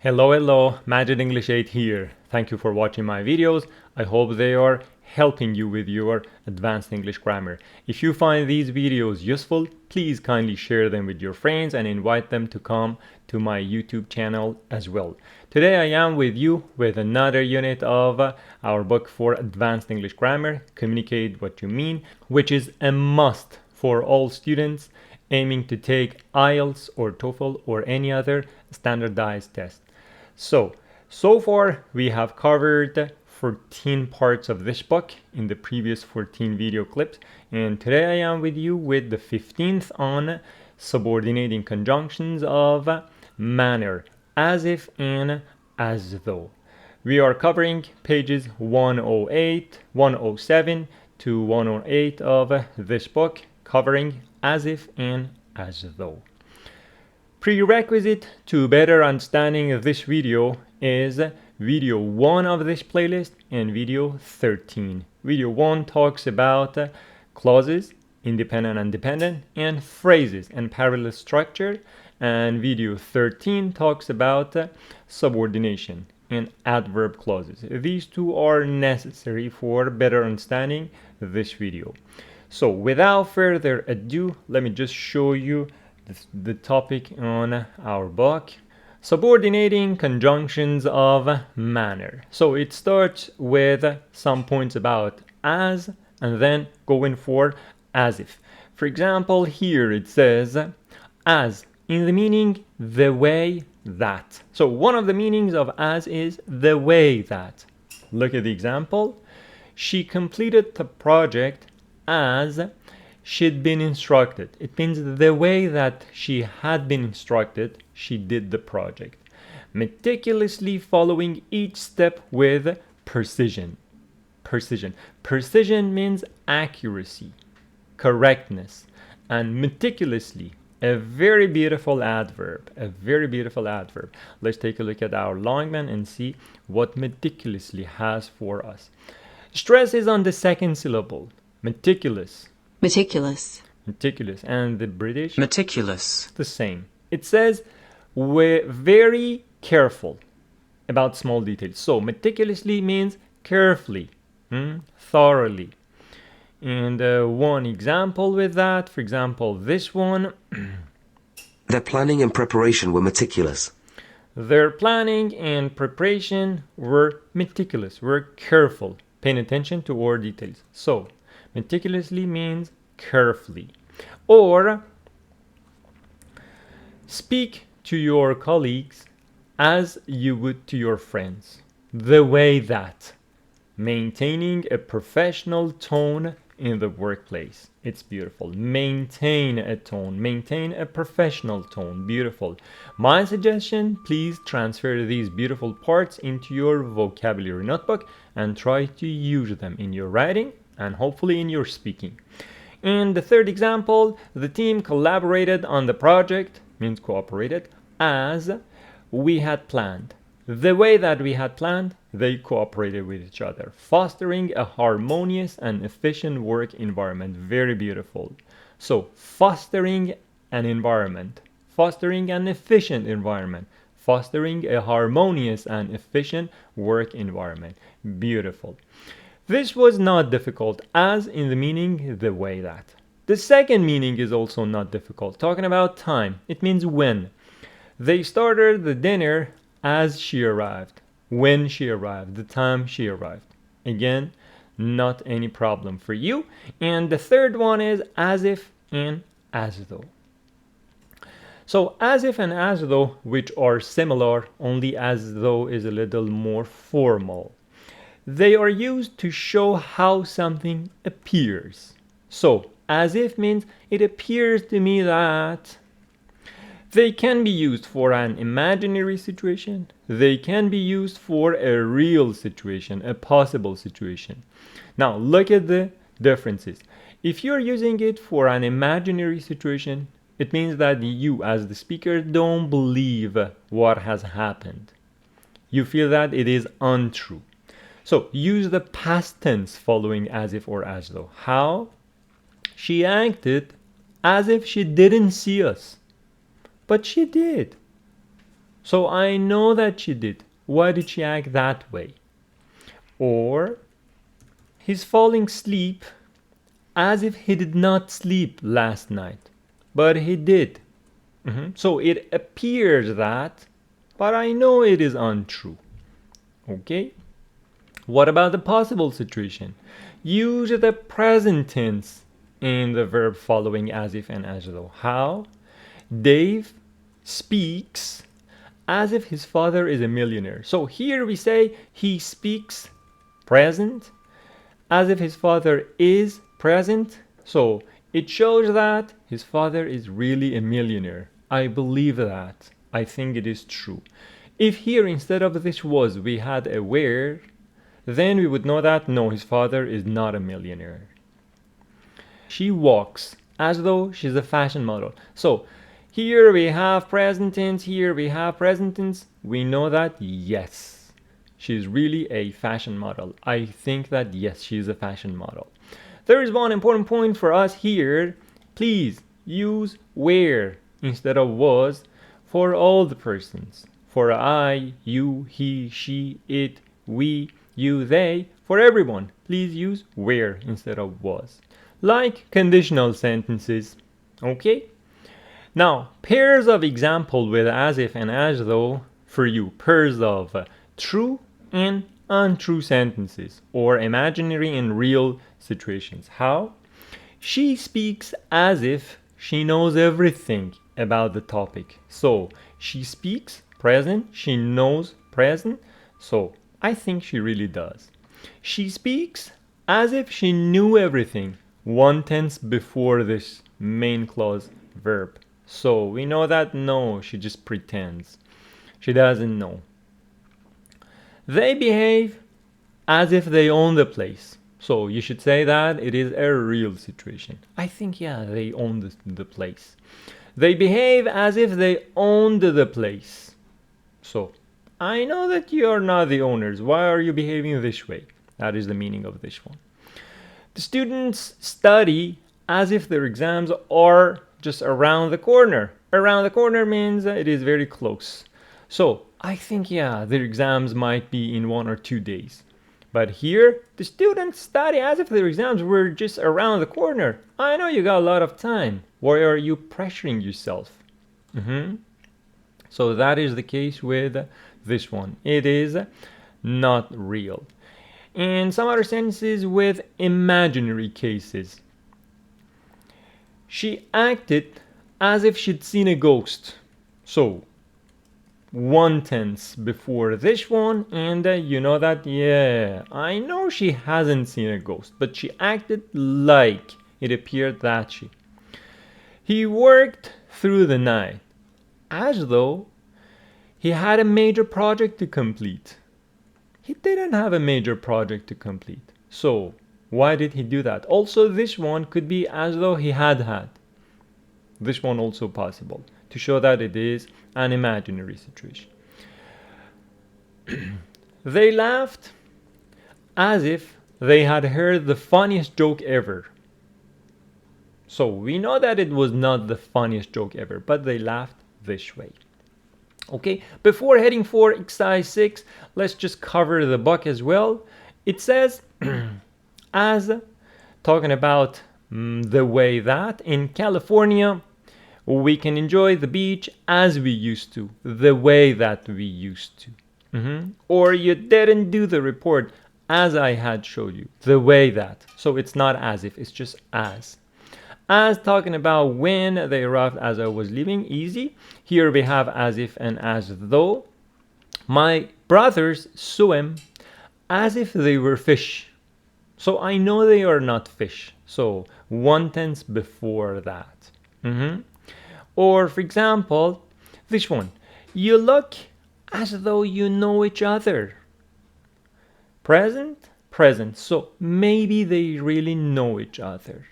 Hello, Magic English 8 here. Thank you for watching my videos. I hope they are helping you with your advanced English grammar. If you find these videos useful, please kindly share them with your friends and invite them to come to my YouTube channel as well. Today I am with you with another unit of our book for advanced English grammar, Communicate What You Mean, which is a must for all students aiming to take IELTS or TOEFL or any other standardized test. So far we have covered 14 parts of this book in the previous 14 video clips, and today I am with you with the 15th on subordinating conjunctions of manner, as if and as though. We are covering pages 108, 107 to 108 of this book, covering as if and as though. Prerequisite to better understanding this video is video 1 of this playlist and video 13. Video 1 talks about clauses, independent and dependent, and phrases and parallel structure, and video 13 talks about subordination and adverb clauses. These two are necessary for better understanding this video. So without further ado, let me just show you the topic on our book, subordinating conjunctions of manner. So it starts with some points about as and then going for as if. For example, here it says as in the meaning the way that. So one of the meanings of as is the way that. Look at the example. She completed the project as she'd been instructed. It means the way that she had been instructed, she did the project. Meticulously following each step with precision. Precision means accuracy, correctness, and meticulously, a very beautiful adverb. Let's take a look at our longman and see what meticulously has for us. Stress is on the second syllable. Meticulous. And the British? Meticulous. The same. It says we're very careful about small details. So meticulously means carefully, thoroughly. And one example with that, for example, this one. Their planning and preparation were meticulous. Their planning and preparation were meticulous, were careful, paying attention to all details. So meticulously means carefully. Or speak to your colleagues as you would to your friends, the way that, maintaining a professional tone in the workplace. It's beautiful. Maintain a tone, maintain a professional tone. Beautiful. My suggestion, please transfer these beautiful parts into your vocabulary notebook and try to use them in your writing and hopefully in your speaking. And the third example, the team collaborated on the project, means cooperated, as we had planned. The way that we had planned, they cooperated with each other, fostering a harmonious and efficient work environment. Very beautiful. So, fostering an environment, fostering an efficient environment, fostering a harmonious and efficient work environment. Beautiful. This was not difficult, as in the meaning the way that. The second meaning is also not difficult, talking about time. It means when. They started the dinner as she arrived, when she arrived, the time she arrived. Again, not any problem for you. And the third one is as if and as though. So as if and as though, which are similar, only as though is a little more formal. They are used to show how something appears. So, as if means it appears to me that. They can be used for an imaginary situation. They can be used for a real situation, a possible situation. Now, look at the differences. If you're using it for an imaginary situation, it means that you, as the speaker, don't believe what has happened. You feel that it is untrue. So use the past tense following as if or as though. How? She acted as if she didn't see us, but she did. So I know that she did. Why did she act that way? Or he's falling asleep as if he did not sleep last night, but he did. So it appears that, but I know it is untrue. Okay? What about the possible situation? Use the present tense in the verb following as if and as though. How? Dave speaks as if his father is a millionaire. So here we say he speaks present as if his father is present. So it shows that his father is really a millionaire. I believe that. I think it is true. If here instead of this was we had a where, then we would know that no, his father is not a millionaire. She walks as though she's a fashion model. So here we have present tense, here we have present tense. We know that yes, she's really a fashion model. I think that yes, she's a fashion model. There is one important point for us here. Please use where instead of was for all the persons. For I, you, he, she, it, we, you, they, for everyone. Please use where instead of was. Like conditional sentences. Okay? Now, pairs of example with as if and as though for you. Pairs of true and untrue sentences or imaginary and real situations. How? She speaks as if she knows everything about the topic. So, she speaks present, she knows present. So, I think she really does. She speaks as if she knew everything. One tense before this main clause verb. So we know that no, she just pretends. She doesn't know. They behave as if they own the place. So you should say that it is a real situation. I think, yeah, they own the place. They behave as if they owned the place. So I know that you are not the owners. Why are you behaving this way? That is the meaning of this one. The students study as if their exams are just around the corner. Around the corner means it is very close. So I think, yeah, their exams might be in 1 or 2 days. But here, the students study as if their exams were just around the corner. I know you got a lot of time. Why are you pressuring yourself? So that is the case with this one. It is not real. And some other sentences with imaginary cases. She acted as if she'd seen a ghost. So, one tense before this one, and you know that, yeah, I know she hasn't seen a ghost, but she acted like it appeared that she. He worked through the night as though he had a major project to complete. He didn't have a major project to complete. So, why did he do that? Also, this one could be as though he had. This one also possible to show that it is an imaginary situation. They laughed as if they had heard the funniest joke ever. So we know that it was not the funniest joke ever, but they laughed this way. Okay, before heading for exercise 6, let's just cover the book as well. It says, as talking about the way that in California, we can enjoy the beach as we used to, the way that we used to. Or you didn't do the report as I had showed you, the way that. So it's not as if, it's just as. As talking about when they arrived as I was leaving, easy. Here we have as if and as though. My brothers swim as if they were fish. So I know they are not fish. So one tense before that. Or for example, this one. You look as though you know each other. Present, present. So maybe they really know each other.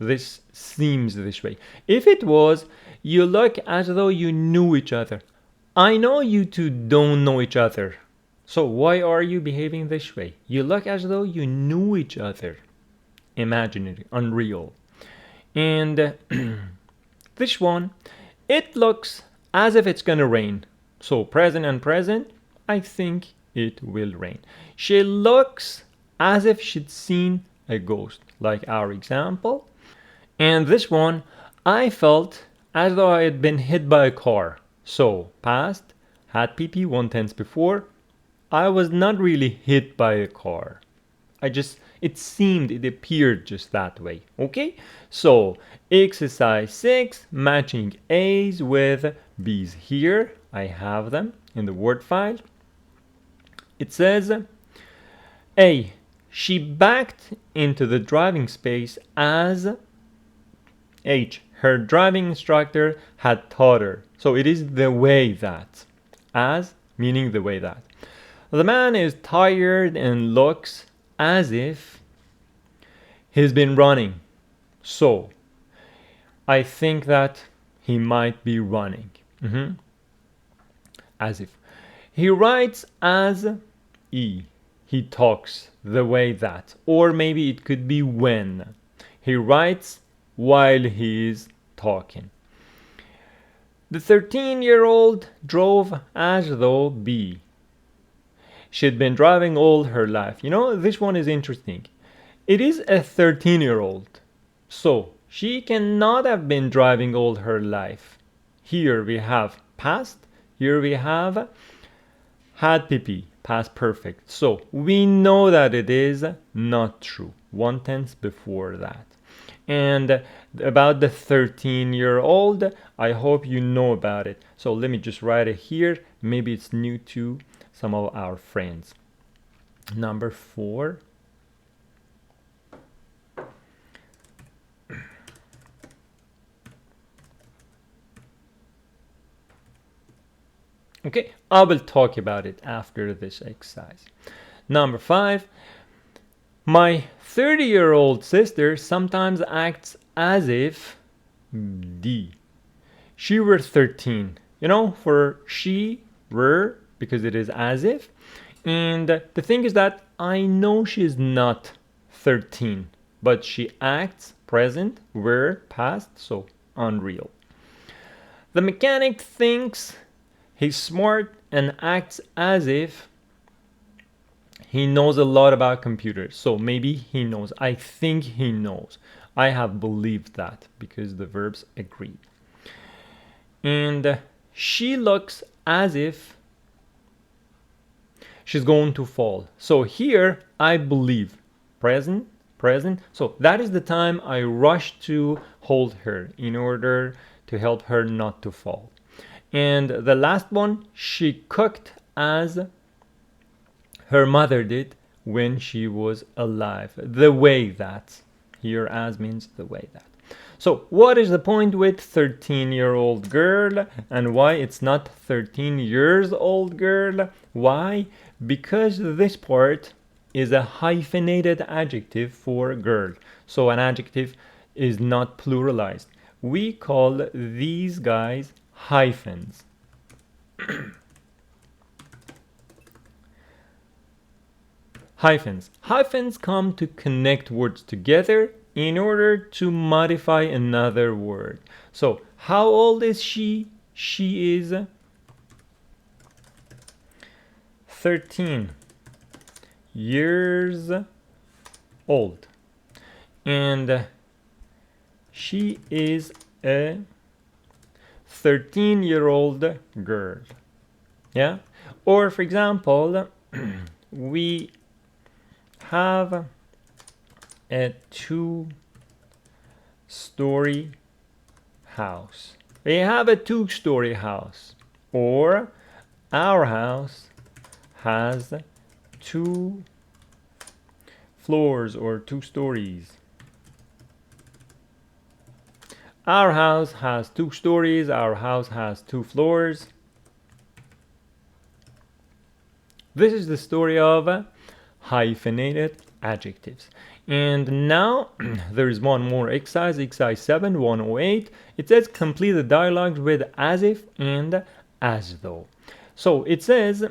This seems this way. If it was, you look as though you knew each other. I know you two don't know each other. So why are you behaving this way? You look as though you knew each other. Imaginary, unreal. And this one, it looks as if it's gonna rain. So present and present, I think it will rain. She looks as if she'd seen a ghost, like our example. And this one, I felt as though I had been hit by a car. So past, had PP 1 tense before. I was not really hit by a car. It appeared just that way. Okay? So, exercise 6, matching A's with B's. Here, I have them in the Word file. It says, A, she backed into the driving space as H, her driving instructor had taught her. So it is the way that. As, meaning the way that. The man is tired and looks as if he's been running. So, I think that he might be running. As if. He writes as E. He talks the way that. Or maybe it could be when. He writes while he is talking. The 13-year-old drove as though B. She'd been driving all her life. You know, this one is interesting. It is a 13-year-old. So, she cannot have been driving all her life. Here we have past. Here we have had PP, past perfect. So, we know that it is not true. 1 tense before that. And about the 13-year-old, I hope you know about it. So, let me just write it here. Maybe it's new to some of our friends. Number 4. Okay, I will talk about it after this exercise. Number 5. My 30-year-old sister sometimes acts as if D. She were 13. You know, for she were, because it is as if. And the thing is that I know she's not 13, but she acts present, were past, so unreal. The mechanic thinks he's smart and acts as if he knows a lot about computers. So maybe he knows. I think he knows. I have believed that because the verbs agree. And she looks as if she's going to fall. So here I believe. Present, present. So that is the time I rush to hold her in order to help her not to fall. And the last one, she cooked as her mother did when she was alive. The way that. Here as means the way that. So what is the point with 13-year-old girl and why it's not 13 years old girl? Why? Because this part is a hyphenated adjective for girl. So an adjective is not pluralized. We call these guys hyphens. Hyphens. Hyphens come to connect words together in order to modify another word. So, how old is she? She is 13 years old. And she is a 13-year-old girl. Yeah? Or, for example, we have a 2-story house. We have a 2-story house. Or our house has 2 floors or 2 stories. Our house has 2 stories. Our house has 2 floors. This is the story of hyphenated adjectives. And now there is one more exercise, exercise 7, 108. It says complete the dialogues with as if and as though. So it says,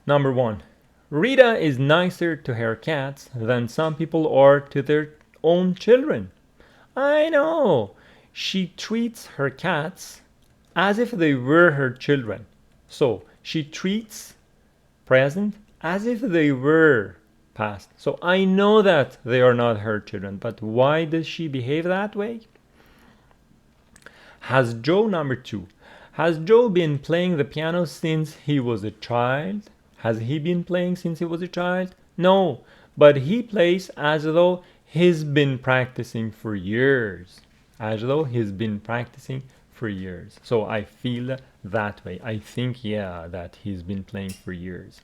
number 1, Rita is nicer to her cats than some people are to their own children. I know. she treats her cats as if they were her children. So she treats present as if they were past. So I know that they are not her children, but why does she behave that way? Has Joe, number 2, has Joe been playing the piano since he was a child? Has he been playing since he was a child? No, but he plays as though he's been practicing for years. As though he's been practicing for years. So I feel that way. I think, yeah, that he's been playing for years.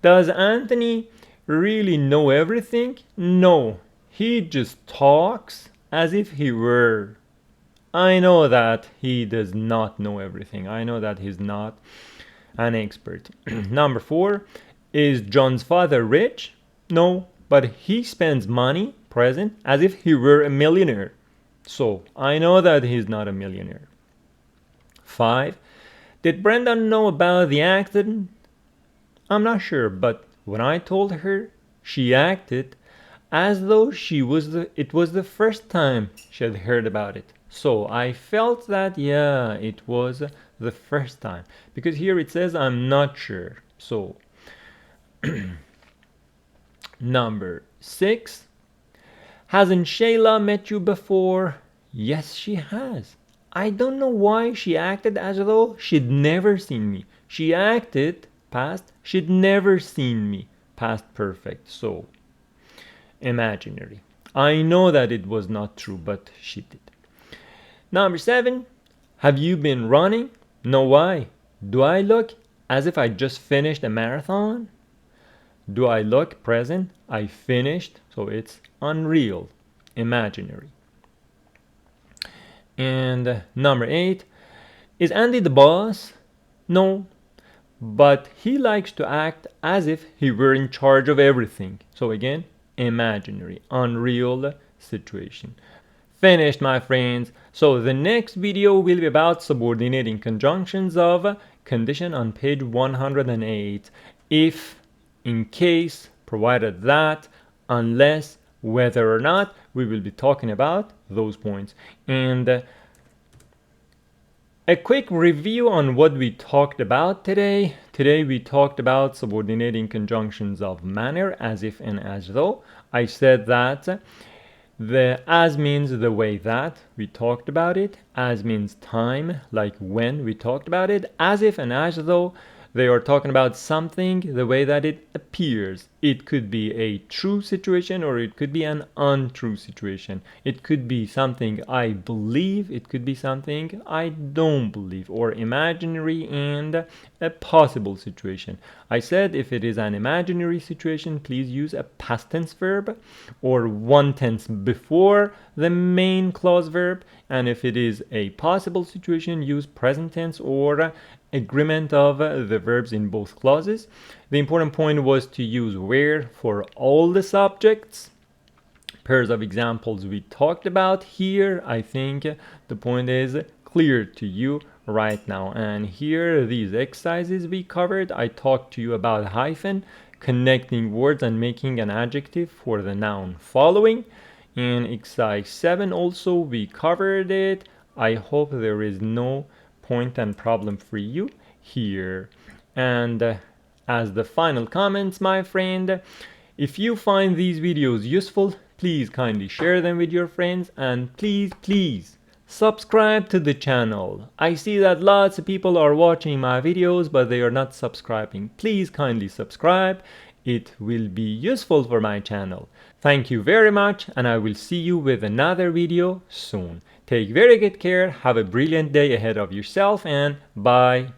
Does Anthony really know everything? No, he just talks as if he were. I know that he does not know everything. I know that he's not an expert. Number 4, is John's father rich? No, but he spends money, present, as if he were a millionaire. So I know that he's not a millionaire. 5, did Brenda know about the accident? I'm not sure, but when I told her, she acted as though it was the first time she had heard about it. So I felt that, yeah, it was the first time. Because here it says I'm not sure. So, number 6. Hasn't Shayla met you before? Yes, she has. I don't know why she acted as though she'd never seen me. She acted, past, she'd never seen me, past perfect. So, imaginary. I know that it was not true, but she did. Number 7, have you been running? No, why? Do I look as if I just finished a marathon? Do I look present? I finished, so it's unreal, imaginary. And number 8, is Andy the boss? No, but he likes to act as if he were in charge of everything. So again, imaginary, unreal situation. Finished, my friends. So the next video will be about subordinating conjunctions of condition on page 108. If, in case, provided that, unless, whether or not, we will be talking about those points. And a quick review on what we talked about today. Today we talked about subordinating conjunctions of manner, as if and as though. I said that the as means the way that, we talked about it. As means time, like when, we talked about it. As if and as though, they are talking about something the way that it appears. It could be a true situation or it could be an untrue situation. It could be something I believe, it could be something I don't believe, or imaginary and a possible situation. I said if it is an imaginary situation, please use a past tense verb or one tense before the main clause verb. And if it is a possible situation, use present tense or agreement of the verbs in both clauses. The important point was to use where for all the subjects. Pairs of examples we talked about here. I think the point is clear to you right now. And here, these exercises we covered, I talked to you about hyphen, connecting words and making an adjective for the noun following. In exercise 7 also we covered it. I hope there is no point and problem for you here. And as the final comments, my friend, if you find these videos useful, please kindly share them with your friends, and please subscribe to the channel. I see that lots of people are watching my videos but they are not subscribing. Please kindly subscribe. It will be useful for my channel. Thank you very much, and I will see you with another video soon. Take very good care, have a brilliant day ahead of yourself, and bye.